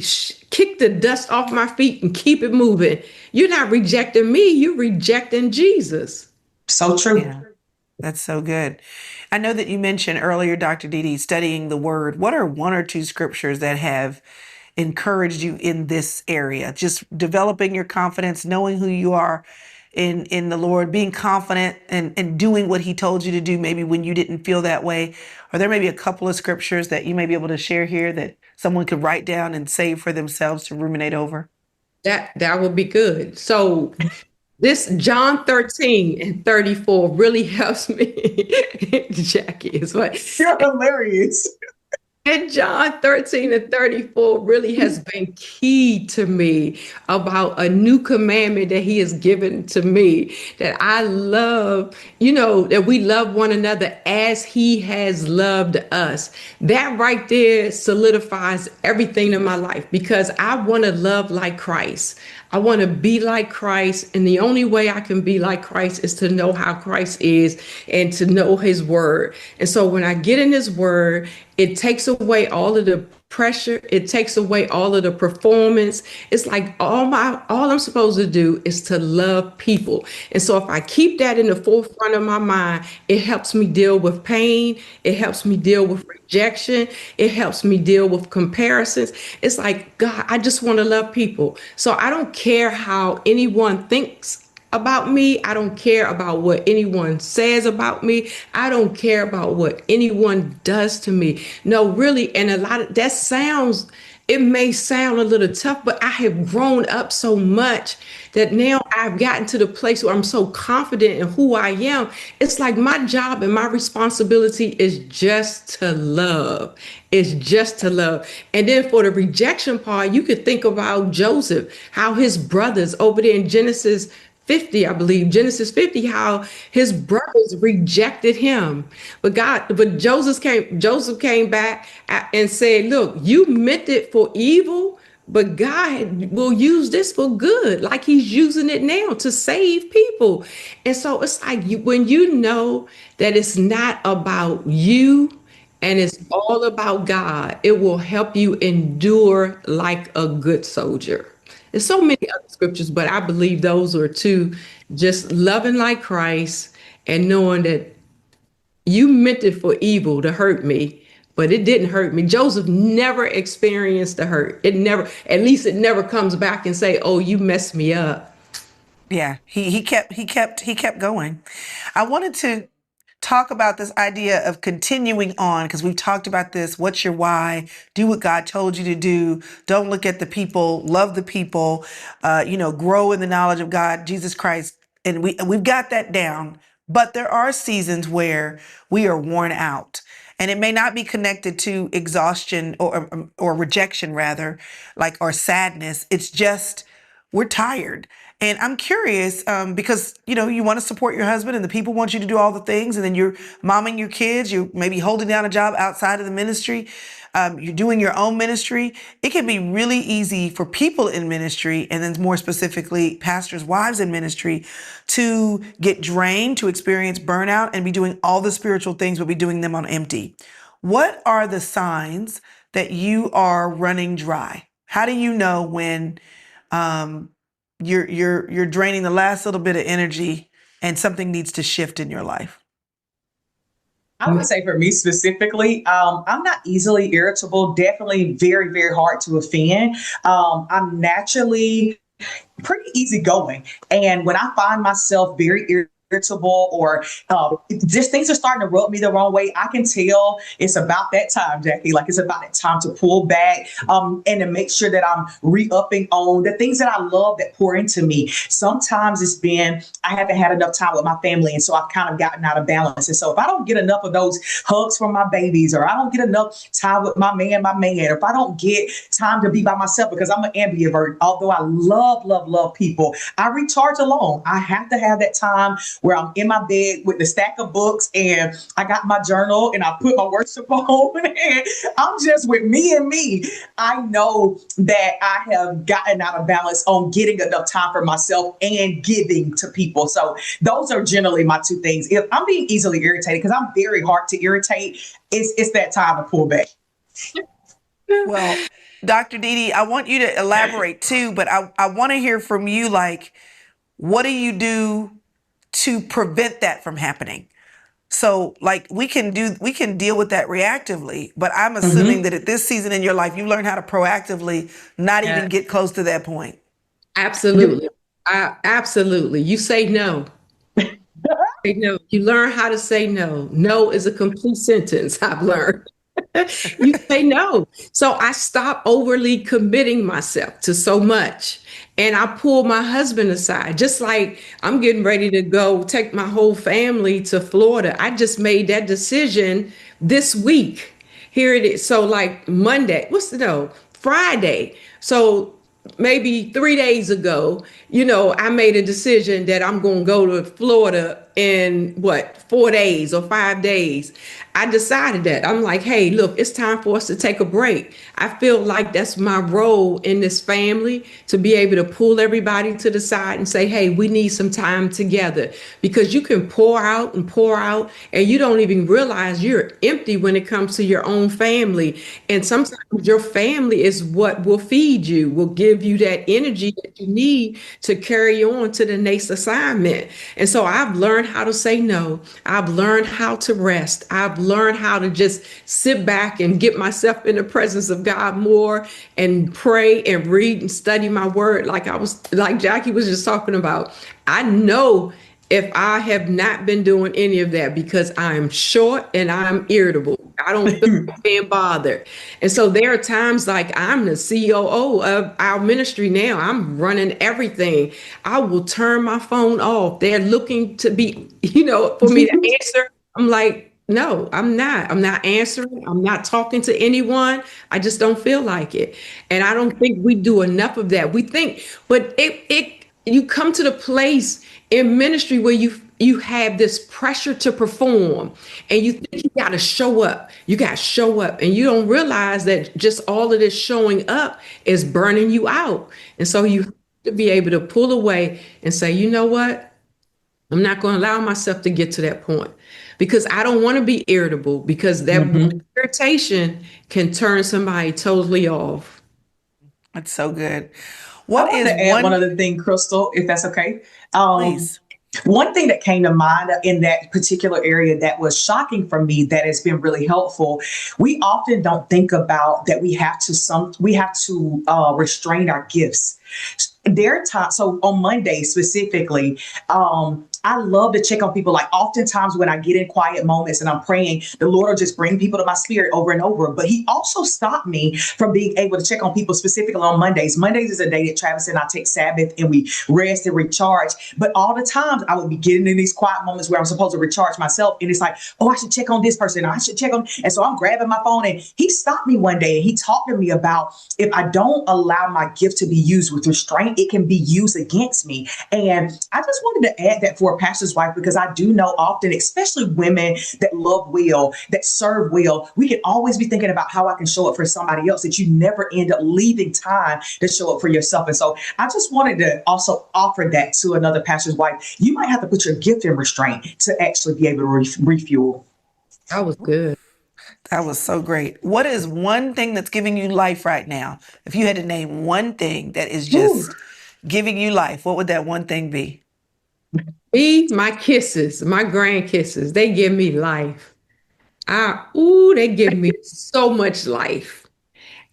kick the dust off my feet and keep it moving. You're not rejecting me, you're rejecting Jesus. So true. Yeah. That's so good. I know that you mentioned earlier, Dr. DeeDee, studying the word. What are one or two scriptures that have encouraged you in this area? Just developing your confidence, knowing who you are in the Lord, being confident and doing what he told you to do, maybe when you didn't feel that way. Are there maybe a couple of scriptures that you may be able to share here that someone could write down and save for themselves to ruminate over? That would be good. So this John 13:34 really helps me. Jackie is what You're hilarious. And John 13 and 34 really has been key to me about a new commandment that he has given to me, that I love, that we love one another as he has loved us. That right there solidifies everything in my life because I want to love like Christ. I want to be like Christ. And the only way I can be like Christ is to know how Christ is and to know his word. And so when I get in his word, it takes away all of the pressure. It takes away all of the performance. It's like all I'm supposed to do is to love people. And so if I keep that in the forefront of my mind, it helps me deal with pain. It helps me deal with rejection. It helps me deal with comparisons. It's like, God, I just want to love people. So I don't care how anyone thinks about me. I don't care about what anyone says about me. I don't care about what anyone does to me. No, really. And a lot of that it may sound a little tough, but I have grown up so much that now I've gotten to the place where I'm so confident in who I am. It's like my job and my responsibility is just to love. It's just to love. And then for the rejection part, you could think about Joseph, how his brothers over there in Genesis 50, I believe, Genesis 50, how his brothers rejected him. But Joseph came back and said, look, you meant it for evil, but God will use this for good, like he's using it now to save people. And so it's like when you know that it's not about you, and it's all about God, it will help you endure like a good soldier. There's so many other scriptures, but I believe those are two: just loving like Christ and knowing that you meant it for evil to hurt me, but it didn't hurt me. Joseph never experienced the hurt. At least it never comes back and say, oh, you messed me up. Yeah, he kept going. I wanted to talk about this idea of continuing on because we've talked about this. What's your why? Do what God told you to do. Don't look at the people. Love the people. Grow in the knowledge of God, Jesus Christ, and we've got that down. But there are seasons where we are worn out. And it may not be connected to exhaustion or rejection, rather, or sadness. It's just we're tired. And I'm curious because, you want to support your husband and the people want you to do all the things. And then you're momming your kids. You're maybe holding down a job outside of the ministry. You're doing your own ministry. It can be really easy for people in ministry, and then more specifically, pastors' wives in ministry, to get drained, to experience burnout and be doing all the spiritual things, but be doing them on empty. What are the signs that you are running dry? How do you know when you're draining the last little bit of energy and something needs to shift in your life? I would say for me specifically, I'm not easily irritable, definitely very, very hard to offend. I'm naturally pretty easygoing. And when I find myself very irritable or just things are starting to rub me the wrong way, I can tell it's about that time, Jackie. Like it's about that time to pull back and to make sure that I'm re-upping on the things that I love that pour into me. Sometimes it's been I haven't had enough time with my family, and so I've kind of gotten out of balance. And so if I don't get enough of those hugs from my babies, or I don't get enough time with my man, or if I don't get time to be by myself because I'm an ambivert, although I love people, I recharge alone. I have to have that time where I'm in my bed with the stack of books and I got my journal and I put my worship on and I'm just with me and me. I know that I have gotten out of balance on getting enough time for myself and giving to people. So those are generally my two things. If I'm being easily irritated, because I'm very hard to irritate, it's that time to pull back. Well, Dr. DeeDee, I want you to elaborate too, but I want to hear from you, what do you do to prevent that from happening? So we can deal with that reactively, but I'm assuming that at this season in your life, you learn how to proactively not even get close to that point. Absolutely. Absolutely. You say no. Say no. You learn how to say no. No is a complete sentence, I've learned. You say no. So I stop overly committing myself to so much. And I pull my husband aside, just like I'm getting ready to go take my whole family to Florida. I just made that decision this week. here it is. So like Monday, Friday. So maybe 3 days ago, I made a decision that I'm going to go to Florida in 4 days or 5 days. I decided that. I'm like, hey, look, it's time for us to take a break. I feel like that's my role in this family, to be able to pull everybody to the side and say, hey, we need some time together, because you can pour out and you don't even realize you're empty when it comes to your own family. And sometimes your family is what will feed you, will give you that energy that you need to carry on to the next assignment. And so I've learned how to say no. I've learned how to rest. I've learned how to just sit back and get myself in the presence of God more, and pray and read and study my word. Like Jackie was just talking about. I know if I have not been doing any of that, because I'm short and I'm irritable. I don't feel like being bothered. And so there are times, like, I'm the COO of our ministry now. I'm running everything. I will turn my phone off. They're looking to be, for me to answer. I'm like, no, I'm not. I'm not answering. I'm not talking to anyone. I just don't feel like it. And I don't think we do enough of that. We think, but you come to the place in ministry where you have this pressure to perform, and you think you got to show up. You got to show up, and you don't realize that just all of this showing up is burning you out. And so you have to be able to pull away and say, you know what? I'm not going to allow myself to get to that point, because I don't want to be irritable, because that irritation can turn somebody totally off. That's so good. I want to add one other thing, Chrystal, if that's okay. Please. One thing that came to mind in that particular area that was shocking for me, that has been really helpful. We often don't think about that we have to restrain our gifts. There are times, so on Monday specifically, I love to check on people. Like, oftentimes when I get in quiet moments and I'm praying, the Lord will just bring people to my spirit over and over. But he also stopped me from being able to check on people specifically on Mondays. Mondays is a day that Travis and I take Sabbath and we rest and recharge. But all the times I would be getting in these quiet moments where I'm supposed to recharge myself. And it's like, oh, I should check on this person. I should check on. And so I'm grabbing my phone, and he stopped me one day and he talked to me about, if I don't allow my gift to be used with restraint, it can be used against me. And I just wanted to add that for a pastor's wife, because I do know often, especially women that love well, that serve well, we can always be thinking about how I can show up for somebody else, that you never end up leaving time to show up for yourself. And so I just wanted to also offer that to another pastor's wife. You might have to put your gift in restraint to actually be able to refuel. That was good. That was so great. What is one thing that's giving you life right now? If you had to name one thing that is just giving you life, what would that one thing be? My kisses, my grand kisses, they give me life. They give me so much life.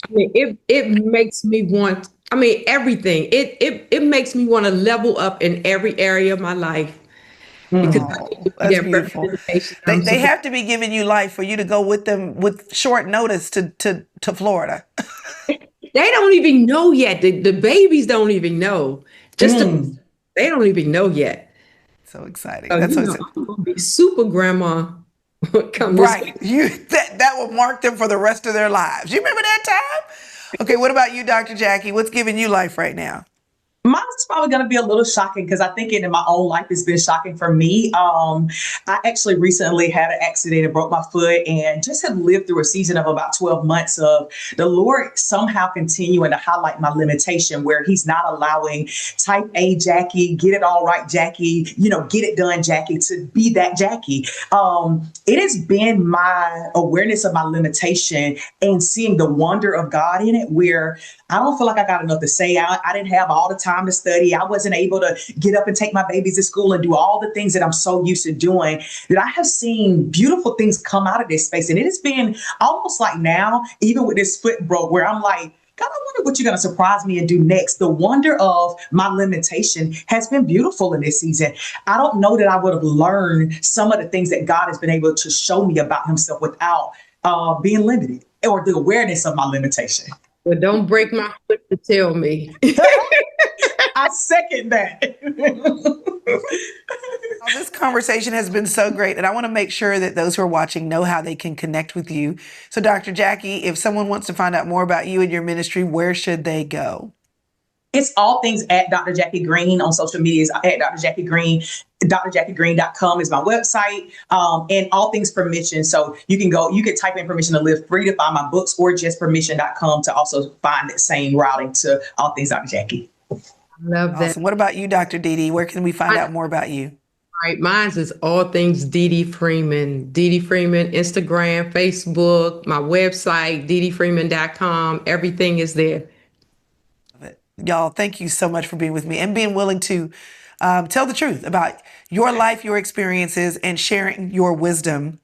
I mean, it makes me want, everything. It makes me want to level up in every area of my life. Because that's beautiful. They have to be giving you life for you to go with them with short notice to Florida. They don't even know yet. The babies don't even know. They don't even know yet. So exciting. That's so exciting. I'm gonna be super grandma. Right. That will mark them for the rest of their lives. You remember that time? Okay, what about you, Dr. Jackie? What's giving you life right now? Mine is probably going to be a little shocking, because I think in my own life it's been shocking for me. I actually recently had an accident and broke my foot, and just have lived through a season of about 12 months of the Lord somehow continuing to highlight my limitation, where he's not allowing type A Jackie, get it all right Jackie, get it done Jackie, to be that Jackie. It has been my awareness of my limitation and seeing the wonder of God in it, where I don't feel like I got enough to say. I didn't have all the time to study. I wasn't able to get up and take my babies to school and do all the things that I'm so used to doing, that I have seen beautiful things come out of this space. And it has been almost like now, even with this foot broke, where I'm like, God, I wonder what you're going to surprise me and do next. The wonder of my limitation has been beautiful in this season. I don't know that I would have learned some of the things that God has been able to show me about himself without being limited, or the awareness of my limitation. But don't break my foot to tell me. I second that. Well, this conversation has been so great, and I want to make sure that those who are watching know how they can connect with you. So, Dr. Jackie, if someone wants to find out more about you and your ministry, where should they go? It's all things at Dr. Jackie Green on social media is at Dr. Jackie Green. DrJackieGreen.com is my website, and all things permission. So you can type in permission to live free to find my books, or just permission.com to also find that same routing to all things Dr. Jackie. Love that. Awesome. What about you, Dr. DeeDee? Where can we find out more about you? All right, mine is all things DeeDee Freeman. DeeDee Freeman, Instagram, Facebook, my website, DeeDeeFreeman.com. Everything is there. Y'all, thank you so much for being with me and being willing to tell the truth about your life, your experiences, and sharing your wisdom.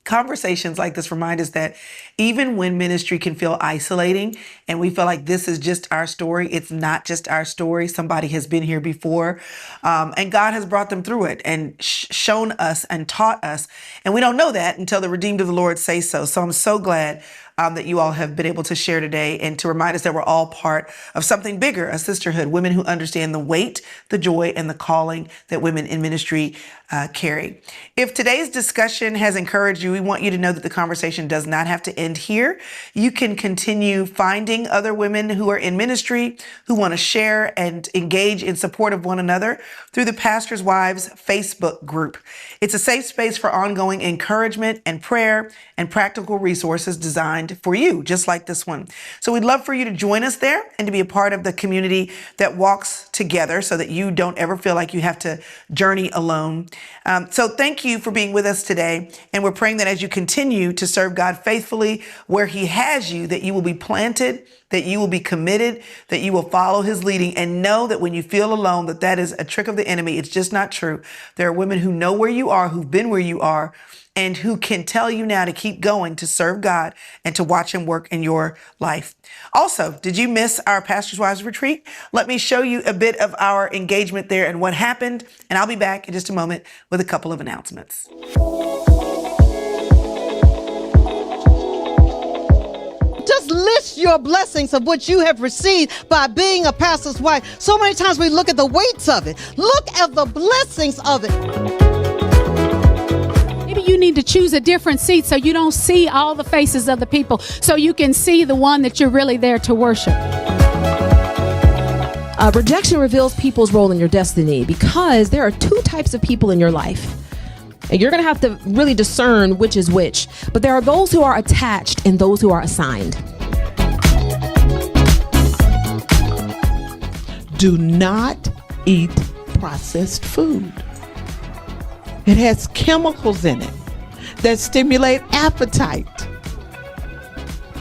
Conversations like this remind us that even when ministry can feel isolating and we feel like this is just our story, it's not just our story. Somebody has been here before, and God has brought them through it and shown us and taught us. And we don't know that until the redeemed of the Lord say so. So I'm so glad that you all have been able to share today and to remind us that we're all part of something bigger, a sisterhood, women who understand the weight, the joy, and the calling that women in ministry carry. If today's discussion has encouraged you, we want you to know that the conversation does not have to end here. You can continue finding other women who are in ministry, who want to share and engage in support of one another through the Pastor's Wives Facebook group. It's a safe space for ongoing encouragement and prayer and practical resources designed for you, just like this one. So we'd love for you to join us there and to be a part of the community that walks together so that you don't ever feel like you have to journey alone. So thank you for being with us today. And we're praying that as you continue to serve God faithfully where He has you, that you will be planted, that you will be committed, that you will follow His leading, and know that when you feel alone, that is a trick of the enemy. It's just not true. There are women who know where you are, who've been where you are, and who can tell you now to keep going, to serve God, and to watch Him work in your life. Also, did you miss our Pastor's Wives retreat? Let me show you a bit of our engagement there and what happened, and I'll be back in just a moment with a couple of announcements. Just list your blessings of what you have received by being a pastor's wife. So many times we look at the weights of it. Look at the blessings of it. Maybe you need to choose a different seat so you don't see all the faces of the people, so you can see the one that you're really there to worship. Rejection reveals people's role in your destiny, because there are two types of people in your life. And you're going to have to really discern which is which. But there are those who are attached and those who are assigned. Do not eat processed food. It has chemicals in it that stimulate appetite.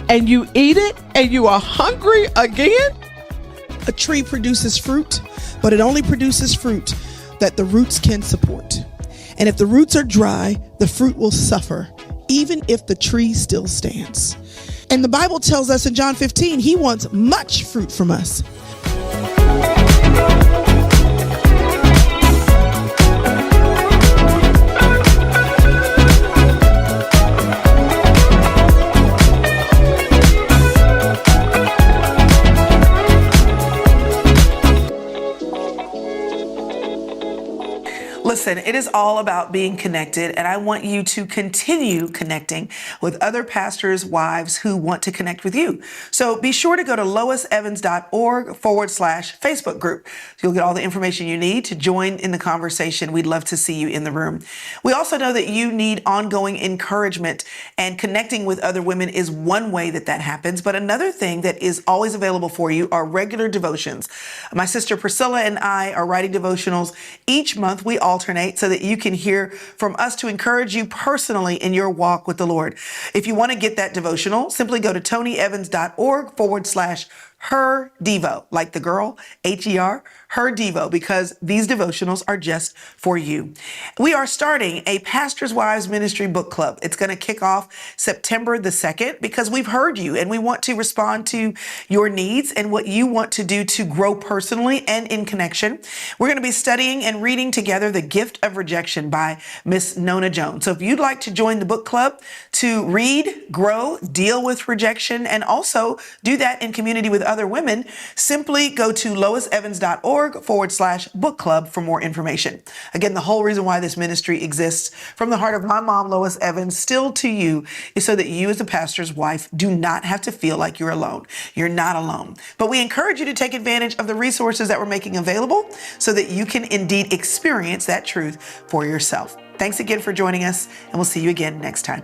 And you eat it and you are hungry again? A tree produces fruit, but it only produces fruit that the roots can support. And if the roots are dry, the fruit will suffer, even if the tree still stands. And the Bible tells us in John 15, He wants much fruit from us. Listen, it is all about being connected, and I want you to continue connecting with other pastors' wives who want to connect with you. So be sure to go to loisevans.org/Facebook group. You'll get all the information you need to join in the conversation. We'd love to see you in the room. We also know that you need ongoing encouragement, and connecting with other women is one way that happens. But another thing that is always available for you are regular devotions. My sister Priscilla and I are writing devotionals each month. We alternate so that you can hear from us to encourage you personally in your walk with the Lord. If you want to get that devotional, simply go to tonyevans.org/her Devo, like the girl, Her, her Devo, because these devotionals are just for you. We are starting a Pastor's Wives Ministry book club. It's going to kick off September the 2nd because we've heard you and we want to respond to your needs and what you want to do to grow personally and in connection. We're going to be studying and reading together The Gift of Rejection by Miss Nona Jones. So if you'd like to join the book club to read, grow, deal with rejection, and also do that in community with other women, simply go to loisevans.org/book club for more information. Again, the whole reason why this ministry exists from the heart of my mom, Lois Evans, still to you, is so that you as a pastor's wife do not have to feel like you're alone. You're not alone. But we encourage you to take advantage of the resources that we're making available so that you can indeed experience that truth for yourself. Thanks again for joining us, and we'll see you again next time.